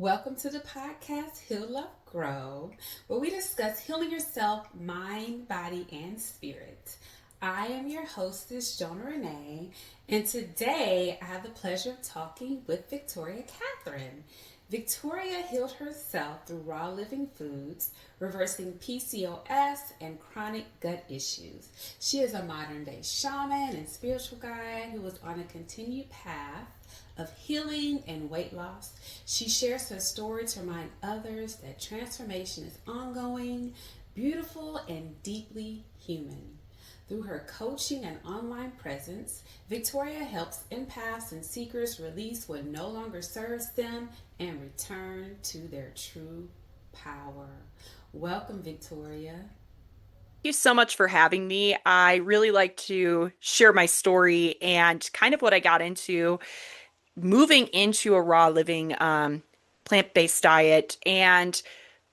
Welcome to the podcast Heal, Love, Grow, where we discuss healing yourself, mind, body, and spirit. I am your hostess, Jonah Renee, and today I have the pleasure of talking with Victoria Katherine. Victoria healed herself through raw living foods, reversing PCOS and chronic gut issues. She is a modern day shaman and spiritual guide who is on a continued path of healing and weight loss. She shares her story to remind others that transformation is ongoing, beautiful, and deeply human. Through her coaching and online presence, Victoria helps empaths and seekers release what no longer serves them and return to their true power. Welcome, Victoria. You so much for having me. I really like to share my story and kind of what I got into moving into a raw living plant-based diet. And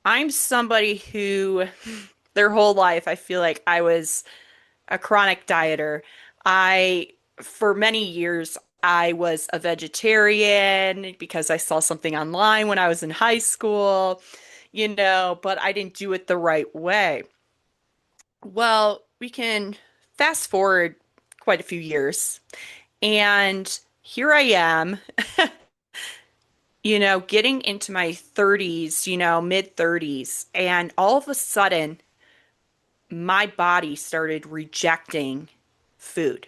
I'm somebody who their whole life I feel like I was a chronic dieter. I for many years I was a vegetarian because I saw something online when I was in high school, but I didn't do it the right way. Well, we can fast forward quite a few years, and here I am, getting into my 30s, mid 30s, and all of a sudden, my body started rejecting food.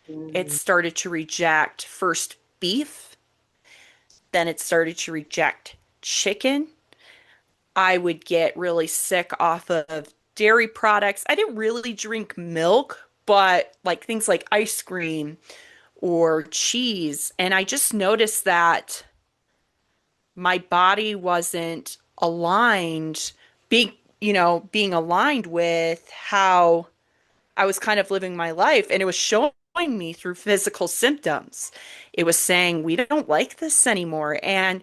It Mm. started to reject first beef, then it started to reject chicken. I would get really sick off of dairy products. I didn't really drink milk, but like things like ice cream or cheese. And I just noticed that my body wasn't aligned, being aligned with how I was kind of living my life. And it was showing me through physical symptoms. It was saying, we don't like this anymore. And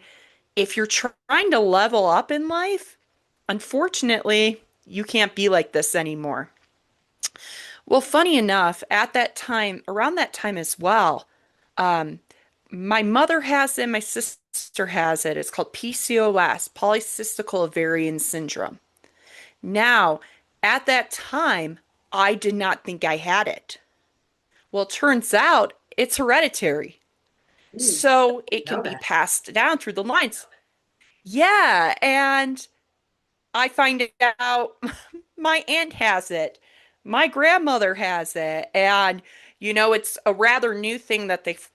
if you're trying to level up in life, unfortunately, you can't be like this anymore. Well, funny enough, at that time, around that time as well, um, my mother has it, my sister has it. It's called PCOS, polycystical ovarian syndrome. Now, at that time, I did not think I had it. Well, it turns out it's hereditary. Ooh, So it can know be that. passed down through the lines. Yeah, and I find out my aunt has it. My grandmother has it. And, it's a rather new thing that they've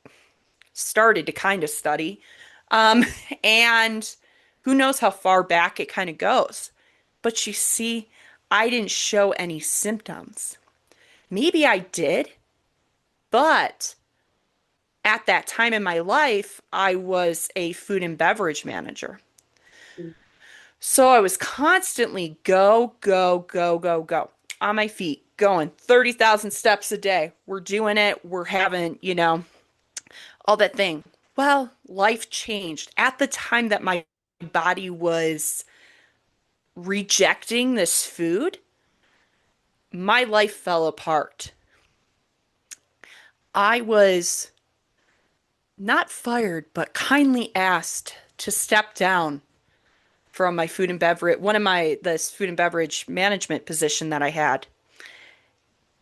started to kind of study. Um, and who knows how far back it kind of goes. But you see, I didn't show any symptoms. Maybe I did, but at that time in my life, I was a food and beverage manager. So I was constantly go, go, go, go, go on my feet, going 30,000 steps a day. We're doing it. We're having, all that thing. Well, life changed. At the time that my body was rejecting this food, my life fell apart. I was not fired, but kindly asked to step down from my food and beverage, this food and beverage management position that I had.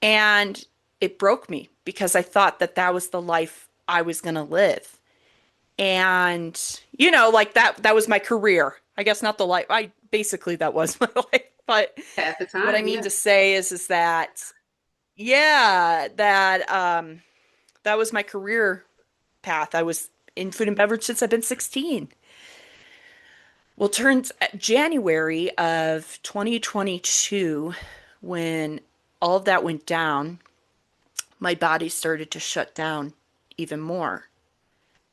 And it broke me because I thought that that was the life I was going to live. And, like that was my career. I guess not the life. Basically that was my life. But At the what I time, mean yeah. to say is that, yeah, that was my career path. I was in food and beverage since I've been 16. Well, turns January of 2022, when all of that went down, my body started to shut down even more.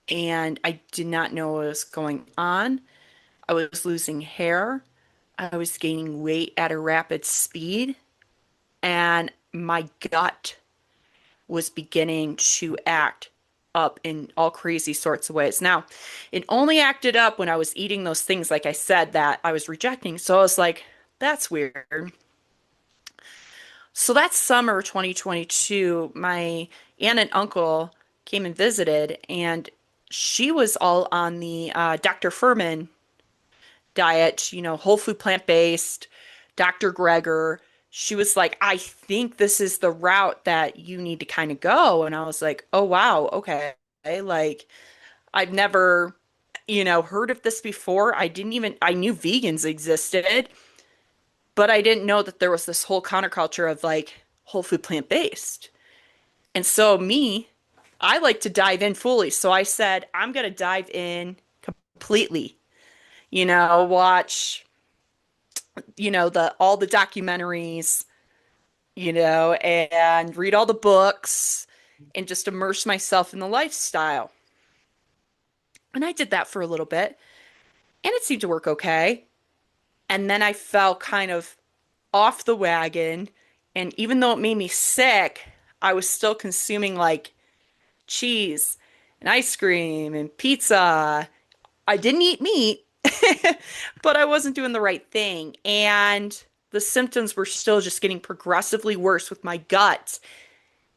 And I did not know what was going on. I was losing hair. I was gaining weight at a rapid speed. And my gut was beginning to act up in all crazy sorts of ways. Now, it only acted up when I was eating those things, like I said, that I was rejecting. So I was like, that's weird. So that summer 2022, my aunt and uncle came and visited, and she was all on the Dr. Furman. diet, whole food plant-based, Dr. Greger. She was like, I think this is the route that you need to kind of go. And I was like, oh, wow, okay. Like, I've never, heard of this before. I knew vegans existed, but I didn't know that there was this whole counterculture of like whole food plant-based. And so I like to dive in fully. So I said, I'm going to dive in completely, watch, the all the documentaries, and read all the books and just immerse myself in the lifestyle. And I did that for a little bit and it seemed to work okay. And then I fell kind of off the wagon. And even though it made me sick, I was still consuming like cheese and ice cream and pizza. I didn't eat meat, but I wasn't doing the right thing. And the symptoms were still just getting progressively worse with my gut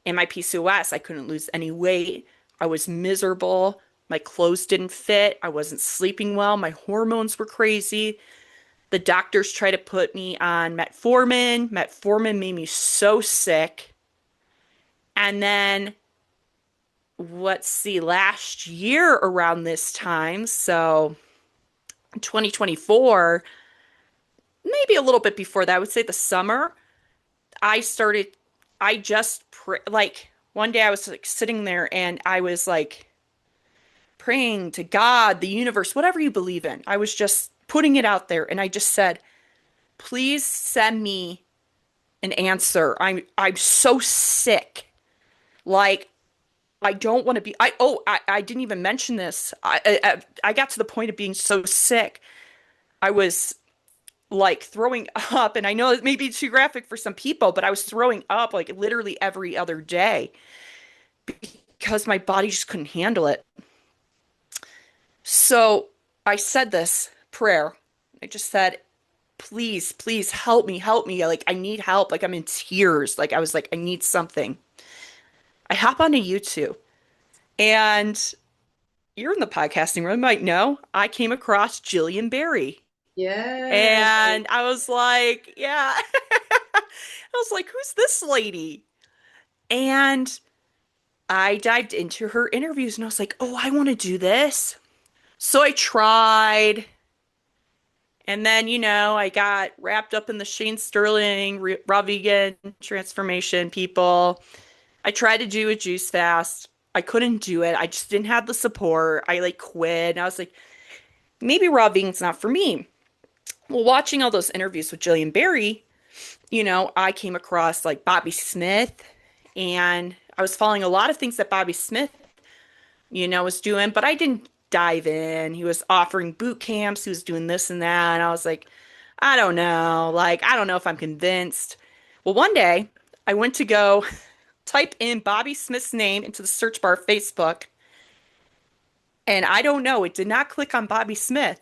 and my PCOS. I couldn't lose any weight. I was miserable. My clothes didn't fit. I wasn't sleeping well. My hormones were crazy. The doctors tried to put me on metformin. Metformin made me so sick. And then, let's see, last year around this time, so 2024, maybe a little bit before that, I would say the summer, I started, I just, like, one day I was like sitting there and I was like praying to God, the universe, whatever you believe in. I was just putting it out there and I just said, please send me an answer. I'm so sick. Like, I don't want to be. I didn't even mention this. I got to the point of being so sick. I was like throwing up, and I know it may be too graphic for some people, but I was throwing up like literally every other day because my body just couldn't handle it. So I said this prayer. I just said, please, please help me, help me. Like, I need help. Like, I'm in tears. Like, I was like, I need something. I hop onto YouTube and you're in the podcasting room, you might know. I came across Jillian Berry. Yes. And I was like, yeah. I was like, who's this lady? And I dived into her interviews and I was like, oh, I want to do this. So I tried. And then, I got wrapped up in the Shane Sterling raw vegan transformation people. I tried to do a juice fast. I couldn't do it. I just didn't have the support. I like quit. And I was like, maybe raw vegan's not for me. Well, watching all those interviews with Jillian Berry, I came across like Bobby Smith and I was following a lot of things that Bobby Smith, was doing, but I didn't dive in. He was offering boot camps, he was doing this and that. And I was like, I don't know. Like, I don't know if I'm convinced. Well, one day I went to go type in Bobby Smith's name into the search bar of Facebook. And I don't know, it did not click on Bobby Smith,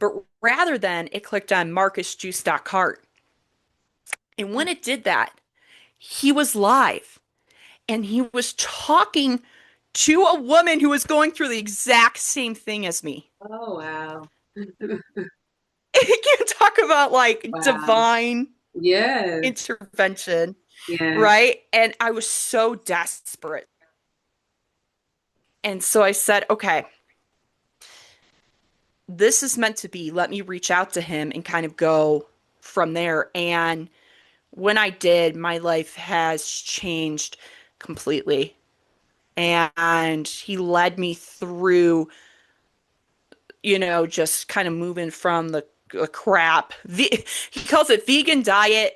but rather than it clicked on marcusjuice.cart. And when it did that, he was live and he was talking to a woman who was going through the exact same thing as me. Oh, wow. You can talk about like Wow. divine Yes. intervention, Yes. right? And I was so desperate. And so I said, okay, this is meant to be. Let me reach out to him and kind of go from there. And when I did, my life has changed completely. And he led me through, just kind of moving from the crap. He calls it vegan diet.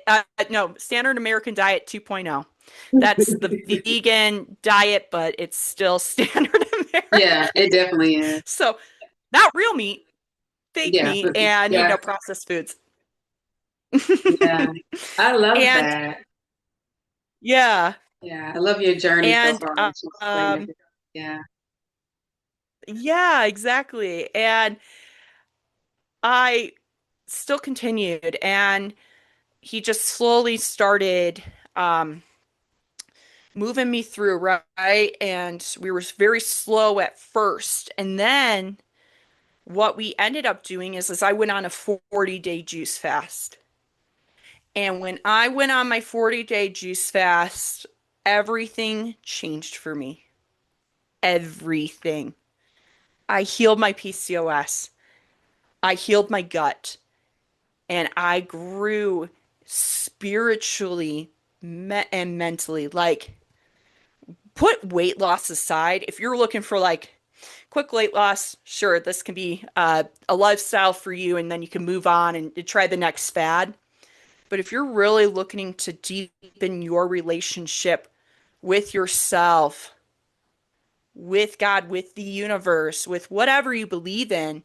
No, standard American diet 2.0. That's the vegan diet, but it's still standard Yeah, American. it definitely is. So, not real meat, fake Yeah. meat, and, Yeah. processed foods. Yeah. I love And that. yeah, Yeah. I love your journey so and far. It's explained um, everything. Yeah. yeah, exactly. And I still continued, and he just slowly started moving me through, right? And we were very slow at first. And then what we ended up doing is I went on a 40-day juice fast. And when I went on my 40-day juice fast, everything changed for me. Everything. I healed my PCOS. I healed my gut. And I grew spiritually and mentally. Like, put weight loss aside. If you're looking for like quick weight loss, sure, this can be a lifestyle for you, and then you can move on and try the next fad. But if you're really looking to deepen your relationship with yourself, with God, with the universe, with whatever you believe in,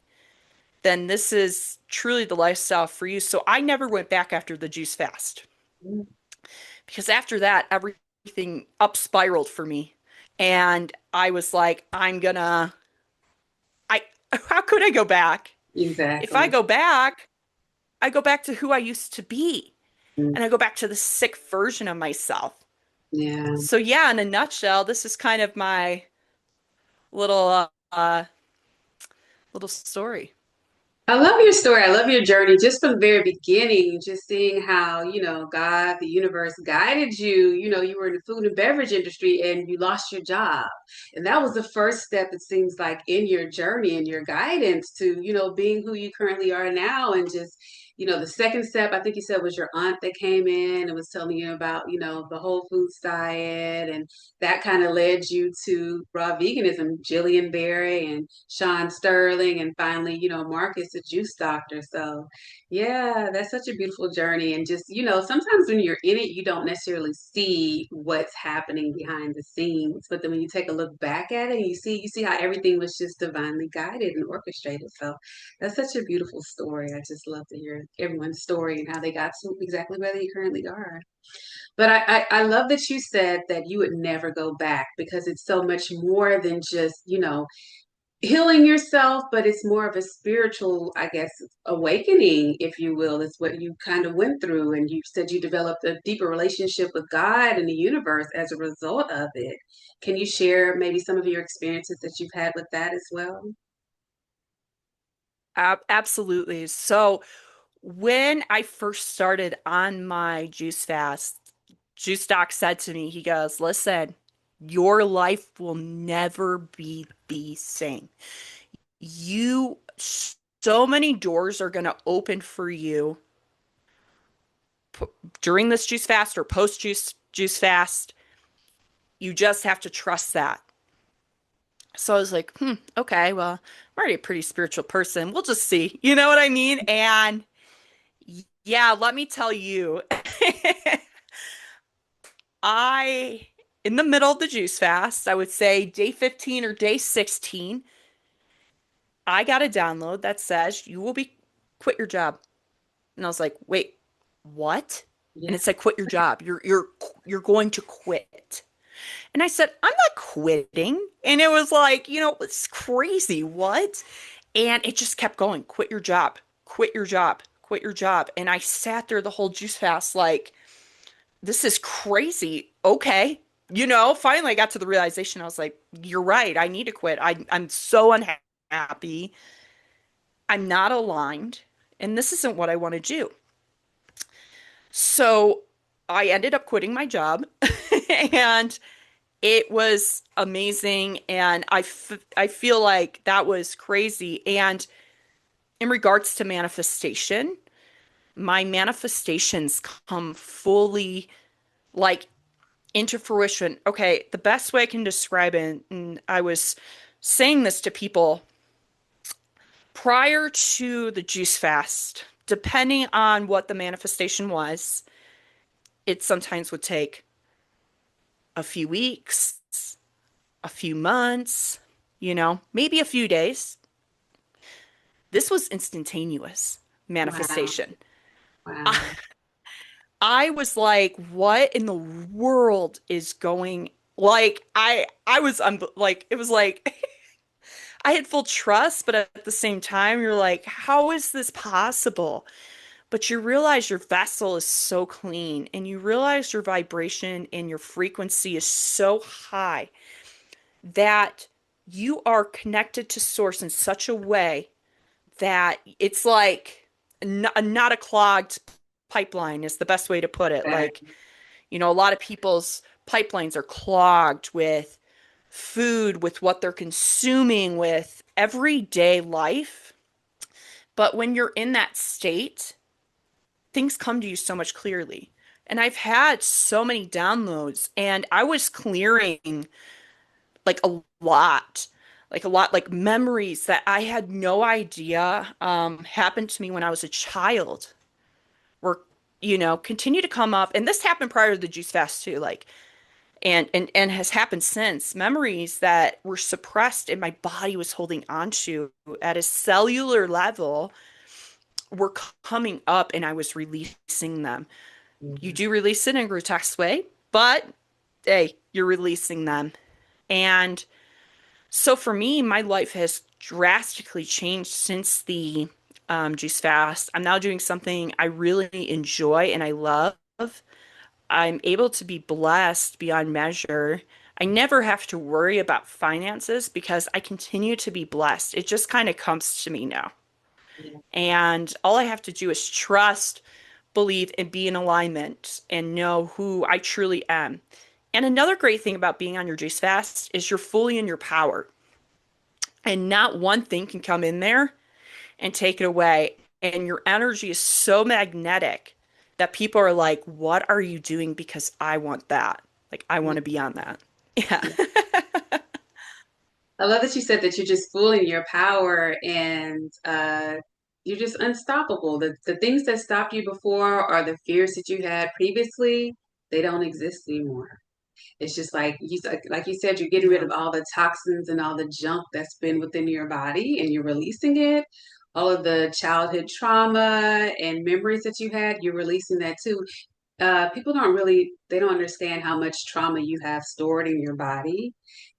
then this is truly the lifestyle for you. So I never went back after the juice fast because after that, everything up spiraled for me. And I was like, I, how could I go back? If I Exactly. go back, I go back to who I used to be. And I go back to the sick version of myself. Yeah. So yeah, in a nutshell, this is kind of my little little story. I love your story. I love your journey just from the very beginning, just seeing how, God, the universe guided you. You were in the food and beverage industry and you lost your job. And that was the first step, it seems like, in your journey and your guidance to, being who you currently are now. And just, the second step, I think you said, was your aunt that came in and was telling you about, the whole foods diet. And that kind of led you to raw veganism, Jillian Berry and Sean Sterling, and finally, Marcus, the juice doctor. So, yeah, that's such a beautiful journey. And just, sometimes when you're in it, you don't necessarily see what's happening behind the scenes. But then when you take a look back at it, you see how everything was just divinely guided and orchestrated. So that's such a beautiful story. I just love to hear everyone's story and how they got to exactly where they currently are. But I love that you said that you would never go back because it's so much more than just, healing yourself, but it's more of a spiritual, I guess, awakening, if you will, is what you kind of went through. And you said you developed a deeper relationship with God and the universe as a result of it. Can you share maybe some of your experiences that you've had with that as well? Absolutely. So when I first started on my juice fast, Juice Doc said to me, he goes, listen, your life will never be the same. You, so many doors are going to open for you during this juice fast or post juice fast. You just have to trust that. So I was like, okay, well, I'm already a pretty spiritual person. We'll just see. You know what I mean? And yeah, let me tell you, I, in the middle of the juice fast, I would say day 15 or day 16, I got a download that says you will be quit your job. And I was like, wait, what? And Yeah. it said quit your job. You're going to quit. And I said, I'm not quitting. And it was like, it's crazy. What? And it just kept going. Quit your job. Quit your job. Quit your job. And I sat there the whole juice fast like, this is crazy. Okay. Finally I got to the realization. I was like, you're right. I need to quit. I'm so unhappy. I'm not aligned. And this isn't what I want to do. So I ended up quitting my job and it was amazing. And I feel like that was crazy. And in regards to manifestation, my manifestations come fully like into fruition. Okay, the best way I can describe it, and I was saying this to people prior to the juice fast, depending on what the manifestation was, it sometimes would take a few weeks, a few months, maybe a few days. This was instantaneous Wow. manifestation. Wow. I was like, what in the world is going like I was like it was like I had full trust, but at the same time you're like, how is this possible? But you realize your vessel is so clean and you realize your vibration and your frequency is so high that you are connected to source in such a way. that it's like not a clogged pipeline is the best way to put it. That, Like, a lot of people's pipelines are clogged with food, with what they're consuming, with everyday life. But when you're in that state, things come to you so much clearly. And I've had so many downloads, and I was clearing like a lot, like memories that I had no idea happened to me when I was a child were, continue to come up. And this happened prior to the juice fast too, like, and has happened since. Memories that were suppressed and my body was holding on to at a cellular level were coming up, and I was releasing them. You mhm. do release it in a grotesque way, but hey, you're releasing them. And so for me, my life has drastically changed since the juice fast. I'm now doing something I really enjoy and I love. I'm able to be blessed beyond measure. I never have to worry about finances because I continue to be blessed. It just kind of comes to me now. Yeah. And all I have to do is trust, believe, and be in alignment and know who I truly am. And another great thing about being on your juice fast is you're fully in your power. And not one thing can come in there and take it away. And your energy is so magnetic that people are like, what are you doing? Because I want that. Like, I want to be on that. Yeah. Yeah. I love that you said that you're just full in your power and you're just unstoppable. The things that stopped you before or the fears that you had previously, they don't exist anymore. It's just like you said, you're getting rid Yeah. of all the toxins and all the junk that's been within your body and you're releasing it. All of the childhood trauma and memories that you had, you're releasing that too. People they don't understand how much trauma you have stored in your body.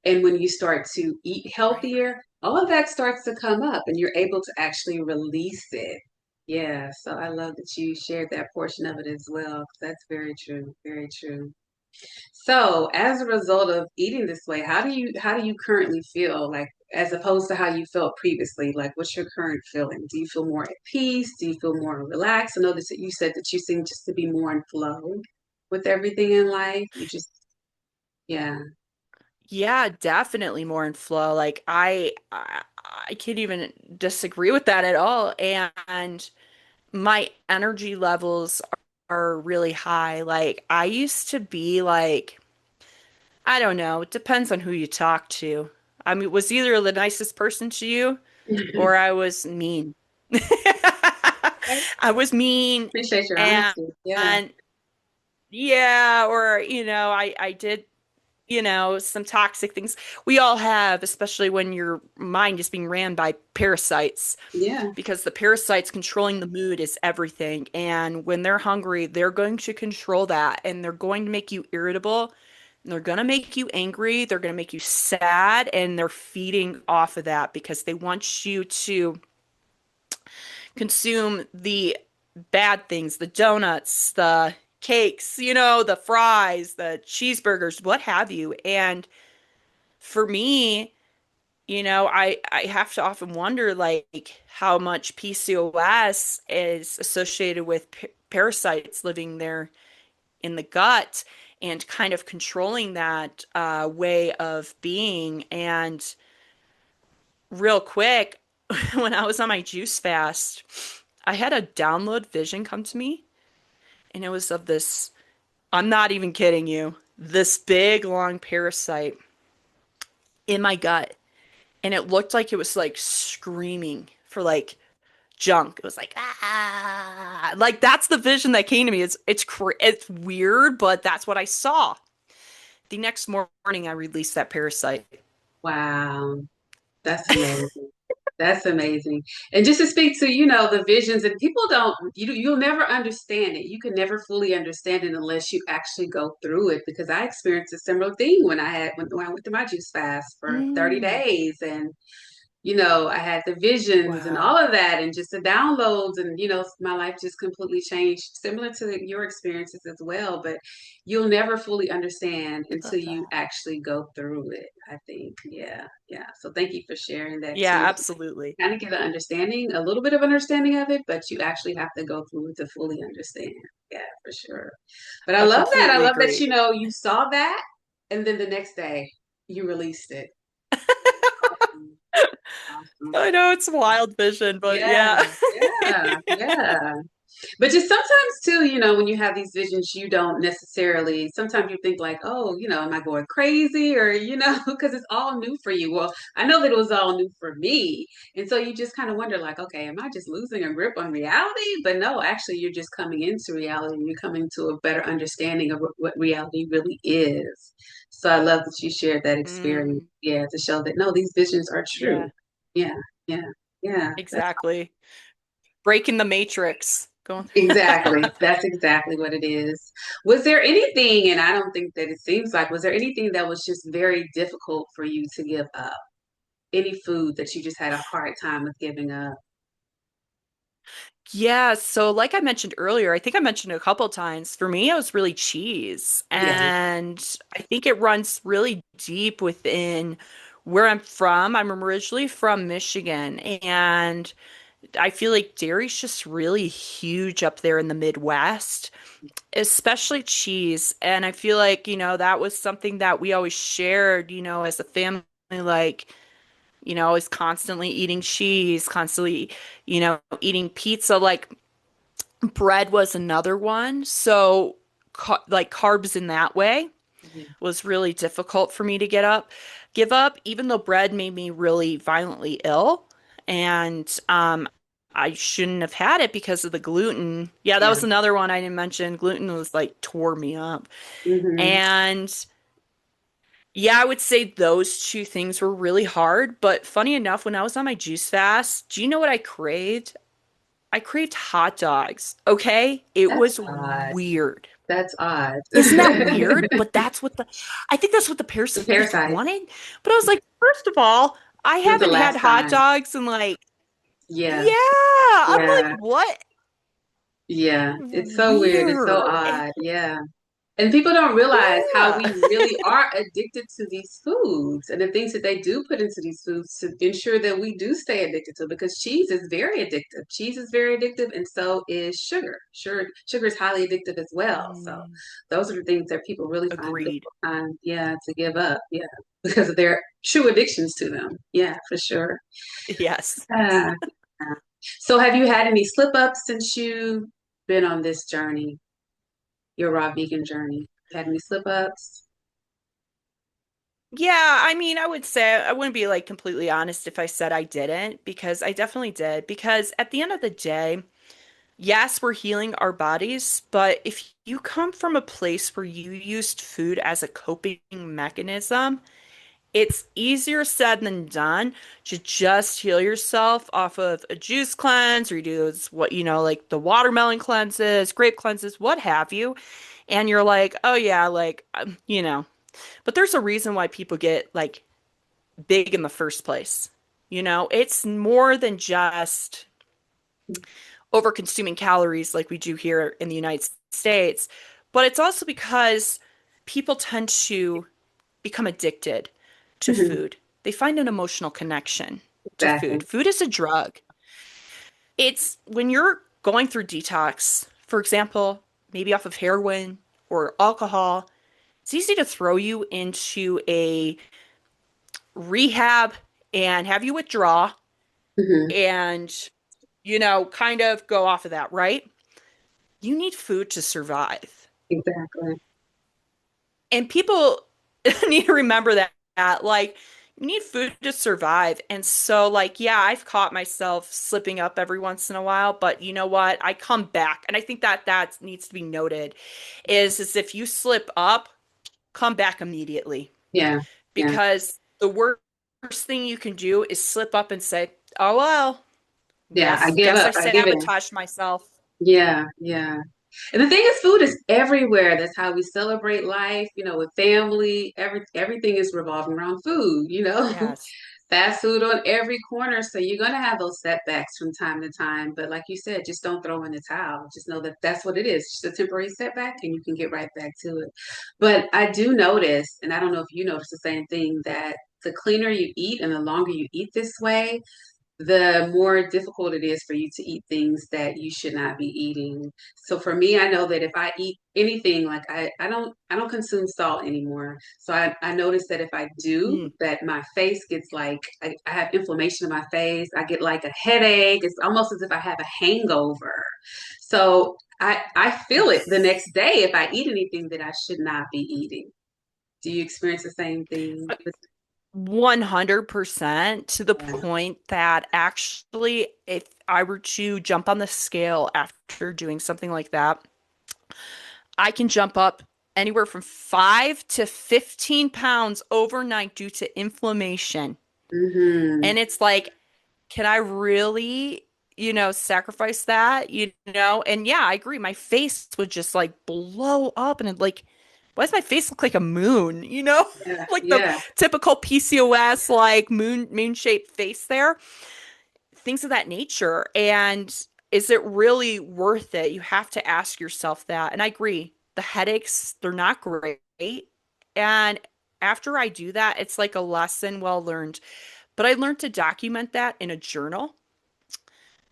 And when you start to eat Right. healthier, all of that starts to come up and you're able to actually release it. Yeah, so I love that you shared that portion of it as well. 'Cause that's very true, very true. So, as a result of eating this way, how do you currently feel like as opposed to how you felt previously? Like what's your current feeling? Do you feel more at peace? Do you feel more relaxed? I know that you said that you seem just to be more in flow with everything in life. You just yeah. Yeah, definitely more in flow. Like I can't even disagree with that at all. And my energy levels are really high. Like I used to be like, I don't know, it depends on who you talk to. I mean, was either the nicest person to you or I was mean. I I was mean appreciate your and, honesty. Yeah. and yeah, or I did some toxic things. We all have, especially when your mind is being ran by parasites, Yeah. because the parasites controlling the mood is everything. And when they're hungry, they're going to control that and they're going to make you irritable. And they're going to make you angry. They're going to make you sad. And they're feeding off of that because they want you to consume the bad things, the donuts, the cakes, the fries, the cheeseburgers, what have you. And for me, I have to often wonder like how much PCOS is associated with parasites living there in the gut and kind of controlling that way of being. And real quick, when I was on my juice fast, I had a download vision come to me, and it was of this, I'm not even kidding you, this big long parasite in my gut. And it looked like it was like screaming for like junk. It was like ah, like that's the vision that came to me. It's weird, but that's what I saw. The next morning, I released that parasite. Wow. That's amazing. That's amazing. And just to speak to, the visions and people don't, you'll never understand it. You can never fully understand it unless you actually go through it because I experienced a similar thing when I went through my juice fast for 30 Mm. days and I had the visions and all Wow. of that and just the downloads and my life just completely changed, similar to your experiences as well. But you'll never fully understand I until love you that. actually go through it, I think. Yeah, yeah. So thank you for sharing that Yeah, too. absolutely. Kind of get an understanding, a little bit of understanding of it, but you actually have to go through it to fully understand. Yeah, for sure. But I I love that. I completely love that, agree. you saw that and then the next day you released it. Awesome. Awesome. I know it's wild vision, but Yeah, yeah. yeah, yeah. But just sometimes too, when you have these visions, you don't necessarily, sometimes you think like, oh, am I going crazy? Or, because it's all new for you. Well, I know that it was all new for me. And so you just kind of wonder like, okay, am I just losing a grip on reality? But no, actually, you're just coming into reality and you're coming to a better understanding of what reality really is. So I love that you shared that experience. Mm, Yeah, to show that no, these visions are true. yeah, Yeah, yeah, yeah. exactly. Breaking the matrix. Going. Exactly. That's exactly what it is. Was there anything, and I don't think that it seems like, was there anything that was just very difficult for you to give up? Any food that you just had a hard time with giving up? Yeah, so like I mentioned earlier, I think I mentioned it a couple times. For me, it was really cheese. Yeah. And I think it runs really deep within where I'm from. I'm originally from Michigan, and I feel like dairy's just really huge up there in the Midwest, especially cheese. And I feel like, that was something that we always shared, as a family, like, always constantly eating cheese, constantly, eating pizza. Like, bread was another one. So, like, carbs in that way Mhm. was really difficult for me to give up, even though bread made me really violently ill. And I shouldn't have had it because of the gluten. Yeah, that Yeah. was another one I didn't mention. Gluten was like tore me up. Hmm. And yeah, I would say those two things were really hard. But funny enough, when I was on my juice fast, do you know what I craved? I craved hot dogs. Okay? It That's was odd. weird. That's odd. Isn't that weird? But I think that's what the The parasites parasite. wanted. But I was like, first of all, I It was the haven't had last hot time. dogs and like, Yeah. yeah, I'm Yeah. like, what? Yeah. It's so weird. It's so Weird. odd. Yeah. And people don't realize how Yeah. we really are addicted to these foods and the things that they do put into these foods to ensure that we do stay addicted to it, because cheese is very addictive. Cheese is very addictive, and so is sugar. Sugar is highly addictive as well. So Mm, those are the things that people really find a agreed. difficult time, yeah, to give up. Yeah, because of their true addictions to them. Yeah, for sure. Yes. Ah, yeah. So have you had any slip ups since you've been on this journey, your raw vegan journey? Had any slip ups? Yeah, I mean, I would say I wouldn't be like completely honest if I said I didn't, because I definitely did. Because at the end of the day, yes, we're healing our bodies, but if you come from a place where you used food as a coping mechanism, it's easier said than done to just heal yourself off of a juice cleanse, or you do those, what, like the watermelon cleanses, grape cleanses, what have you. And you're like, oh yeah, like, but there's a reason why people get like big in the first place. It's more than just over consuming calories like we do here in the United States, but it's also because people tend to become addicted to Mhm. food. They find an emotional connection to food. Exactly. Food is a drug. It's when you're going through detox, for example, maybe off of heroin or alcohol, it's easy to throw you into a rehab and have you withdraw Hmm. and, kind of go off of that, right? You need food to survive. Exactly. And people need to remember that, like, you need food to survive. And so, like, yeah, I've caught myself slipping up every once in a while, but you know what? I come back. And I think that that needs to be noted is if you slip up, come back immediately. Yeah. Yeah. Because the worst thing you can do is slip up and say, "Oh well, Yeah. I give guess up. I I give in. sabotaged myself." Yeah. Yeah. And the thing is, food is everywhere. That's how we celebrate life, with family. Everything is revolving around food. Yes. Fast food on every corner. So you're going to have those setbacks from time to time. But like you said, just don't throw in the towel. Just know that that's what it is. Just a temporary setback and you can get right back to it. But I do notice, and I don't know if you notice the same thing, that the cleaner you eat and the longer you eat this way, the more difficult it is for you to eat things that you should not be eating. So for me, I know that if I eat anything, like I don't consume salt anymore. So I notice that if I do, Mm, that my face gets like I have inflammation in my face. I get like a headache. It's almost as if I have a hangover. So I feel it the yes. next day if I eat anything that I should not be eating. Do you experience the same thing? 100% to the Yeah. point that actually, if I were to jump on the scale after doing something like that, I can jump up anywhere from 5 to 15 pounds overnight due to inflammation. Hmm. And it's like, can I really, sacrifice that, And yeah, I agree. My face would just like blow up and like, why does my face look like a moon? Yeah. Like the Yeah. typical PCOS, like moon shaped face there, things of that nature. And is it really worth it? You have to ask yourself that. And I agree. The headaches, they're not great. And after I do that, it's like a lesson well learned. But I learned to document that in a journal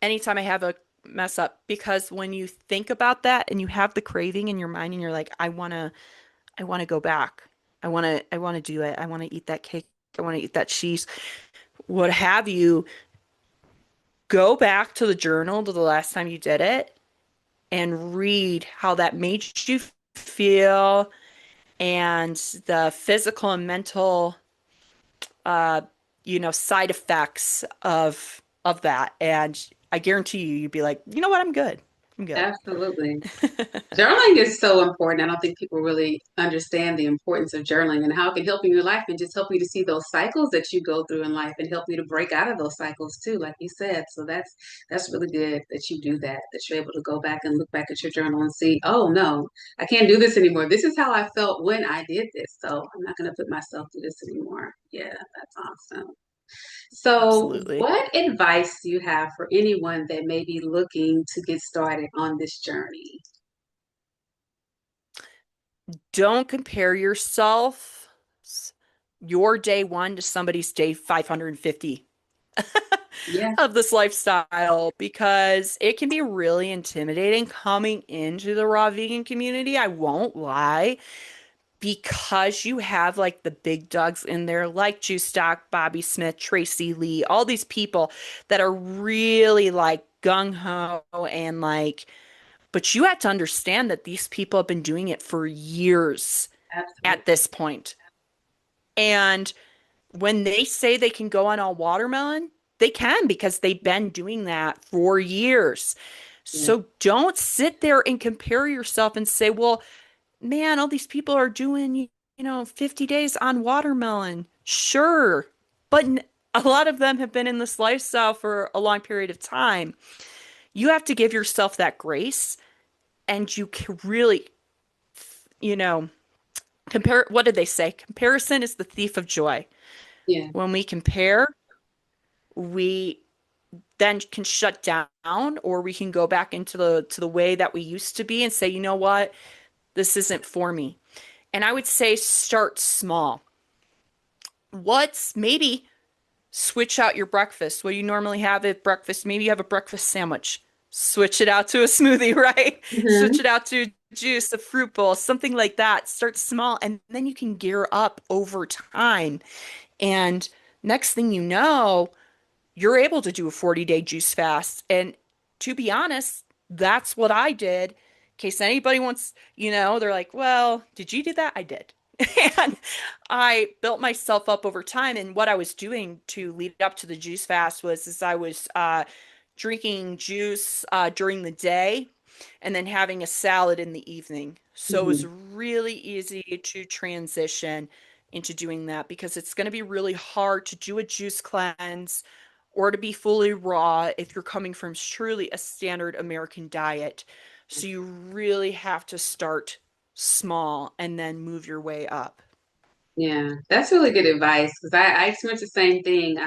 anytime I have a mess up because when you think about that and you have the craving in your mind and you're like, I want to go back. I want to do it. I want to eat that cake. I want to eat that cheese. What have you? Go back to the journal to the last time you did it and read how that made you feel and the physical and mental uh side effects of that. And I guarantee you you'd be like, you know what, I'm good. I'm good. Absolutely. Journaling is so important. I don't think people really understand the importance of journaling and how it can help you in your life and just help you to see those cycles that you go through in life and help you to break out of those cycles too, like you said. So that's really good that you do that, that you're able to go back and look back at your journal and see, oh no, I can't do this anymore. This is how I felt when I did this. So I'm not going to put myself through this anymore. Yeah, that's awesome. So, Absolutely. what advice do you have for anyone that may be looking to get started on this journey? Don't compare yourself your day one to somebody's day 550 Yeah. of this lifestyle because it can be really intimidating coming into the raw vegan community. I won't lie. Because you have like the big dogs in there, like Juice Stock, Bobby Smith, Tracy Lee, all these people that are really like gung ho and like, but you have to understand that these people have been doing it for years at Absolutely. this point. And when they say they can go on all watermelon, they can because they've been doing that for years. Yeah. So don't sit there and compare yourself and say, well, man, all these people are doing, 50 days on watermelon. Sure. But a lot of them have been in this lifestyle for a long period of time. You have to give yourself that grace and you can really, you know, compare. What did they say? Comparison is the thief of joy. Yeah. When we compare, we then can shut down or we can go back into the way that we used to be and say, you know what? This isn't for me. And I would say start small. What's maybe switch out your breakfast. What do you normally have at breakfast? Maybe you have a breakfast sandwich. Switch it out to a smoothie, right? Switch Hmm. it out to juice, a fruit bowl, something like that. Start small and then you can gear up over time. And next thing you know, you're able to do a 40-day juice fast. And to be honest, that's what I did. In case anybody wants, they're like, well, did you do that? I did. And I built myself up over time. And what I was doing to lead up to the juice fast was is I was drinking juice during the day and then having a salad in the evening. So it was Hmm. really easy to transition into doing that because it's going to be really hard to do a juice cleanse or to be fully raw if you're coming from truly a standard American diet. So you really have to start small and then move your way up. Yeah, that's really good advice because I experienced the same thing.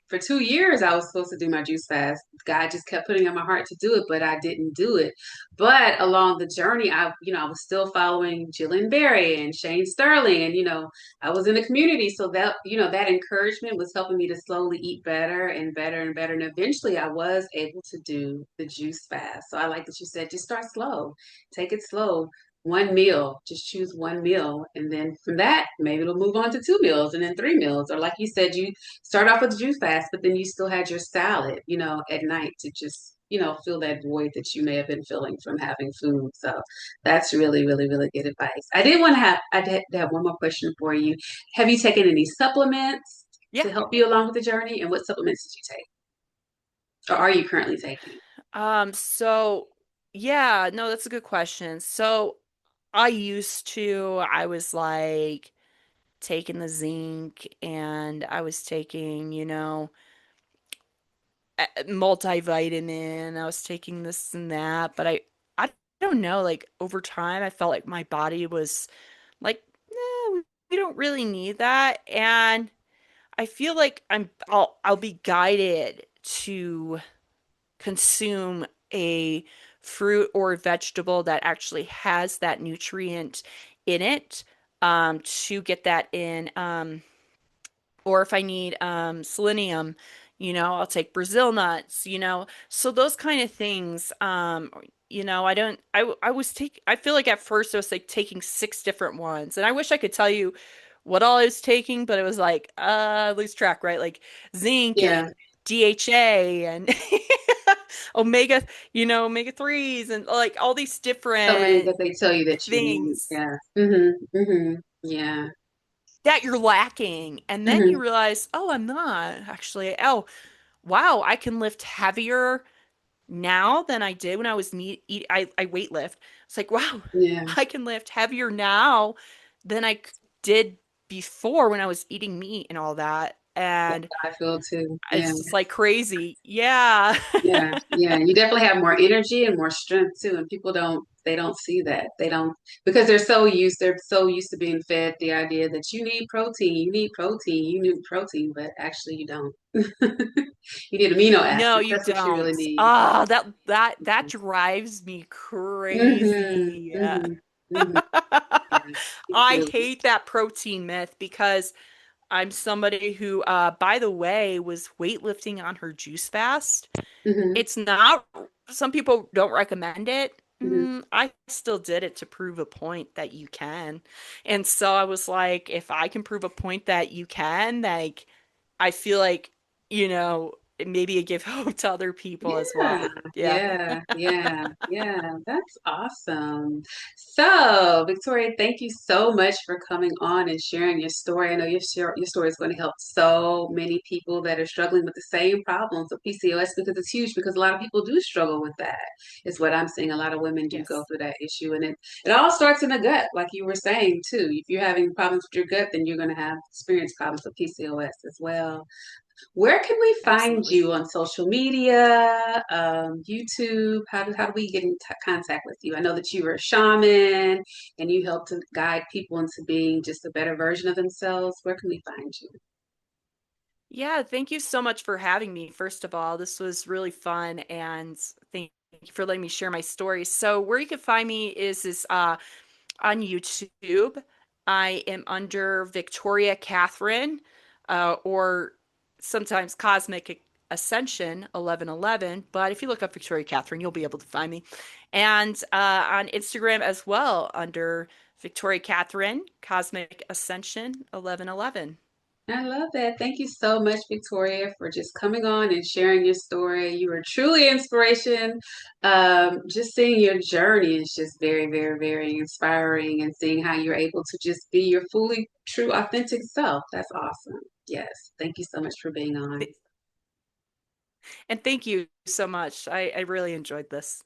For 2 years, I was supposed to do my juice fast. God just kept putting on my heart to do it, but I didn't do it. But along the journey, I was still following Jillian Berry and Shane Sterling, and I was in the community, so that encouragement was helping me to slowly eat better and better and better. And eventually, I was able to do the juice fast. So I like that you said just start slow, take it slow, one meal, just choose one meal. And then from that, maybe it'll move on to 2 meals and then 3 meals. Or like you said, you start off with juice fast, but then you still had your salad, at night to just, fill that void that you may have been feeling from having food. So that's really, really, really good advice. I did have one more question for you. Have you taken any supplements Yeah. to help you along with the journey? And what supplements did you take? Or are you currently taking? So yeah, no, that's a good question. So I was like taking the zinc and I was taking, multivitamin. I was taking this and that, but I don't know, like over time I felt like my body was like, no, we don't really need that. And I feel like I'll be guided to consume a fruit or vegetable that actually has that nutrient in it, to get that in. Or if I need selenium, I'll take Brazil nuts, so those kind of things. I don't I was take I feel like at first I was like taking six different ones, and I wish I could tell you what all I was taking, but it was like lose track, right? Like zinc Yeah, and DHA and omega, omega 3s and like all these so many different that they tell you that you need. things Yeah. Mm-hmm. Yeah. that you're lacking. And then you Mm-hmm. realize, oh, I'm not actually. Oh, wow, I can lift heavier now than I did when I was I weight lift. It's like, wow, Yeah. I can lift heavier now than did before when I was eating meat and all that. That's And how I feel too. Yeah. it's just like crazy. Yeah. Yeah. Yeah. You definitely have more energy and more strength too. And people they don't see that. They don't, because they're so used to being fed the idea that you need protein, but actually you don't. You need amino No, acids. you That's what you really don't. need. Ah, that drives me Mm-hmm. crazy. Mm-hmm. Mm-hmm. Yeah. Me I too. hate that protein myth because I'm somebody who, by the way, was weightlifting on her juice fast. Mm-hmm. It's not, some people don't recommend it. Mm-hmm. I still did it to prove a point that you can. And so I was like, if I can prove a point that you can, like, I feel like, you know, maybe it give hope to other people as Yeah, well. Yeah. yeah, yeah, yeah. That's awesome. So, Victoria, thank you so much for coming on and sharing your story. I know your story is going to help so many people that are struggling with the same problems of PCOS because it's huge because a lot of people do struggle with that. Is what I'm seeing. A lot of women do go Yes. through that issue, and it all starts in the gut, like you were saying too. If you're having problems with your gut, then you're going to have experience problems with PCOS as well. Where can we find Absolutely. you on social media, YouTube? How do we get in contact with you? I know that you were a shaman and you help to guide people into being just a better version of themselves. Where can we find you? Yeah, thank you so much for having me. First of all, this was really fun, and thank you for letting me share my story. So, where you can find me is on YouTube. I am under Victoria Catherine, or sometimes Cosmic Ascension 1111. But if you look up Victoria Catherine, you'll be able to find me. And on Instagram as well under Victoria Catherine Cosmic Ascension 1111. I love that. Thank you so much, Victoria, for just coming on and sharing your story. You were truly inspiration. Just seeing your journey is just very, very, very inspiring, and seeing how you're able to just be your fully true, authentic self. That's awesome. Yes. Thank you so much for being on. And thank you so much. I really enjoyed this.